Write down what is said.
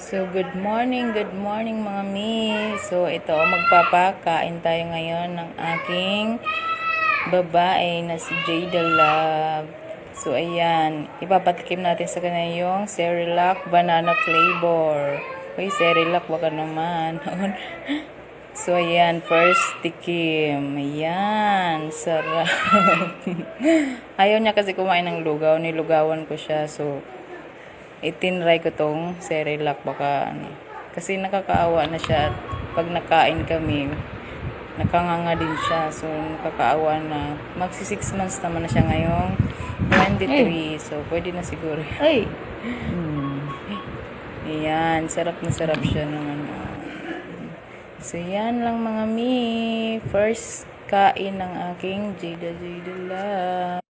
So, good morning mga mi. So, ito, magpapakain tayo ngayon ng aking babae na si Jada Love. So, ayan, ipapatikim natin sa kanya yung Cerelac banana flavor. Uy, Cerelac, baka naman. So, ayan, first tikim. Ayan, sarap. Ayaw niya kasi kumain ng lugaw. Nilugawan ko siya. So, itinry ko tong Cerelac baka ano. Kasi nakakaawa na siya at pag nakain kami, nakanganga din siya. So, nakakaawa na. Magsi 6 months naman na siya ngayong 23. So, pwede na siguro. Ay! Ayan, sarap na sarap siya naman. So, yan lang mga mi. First kain ng aking Jada Love.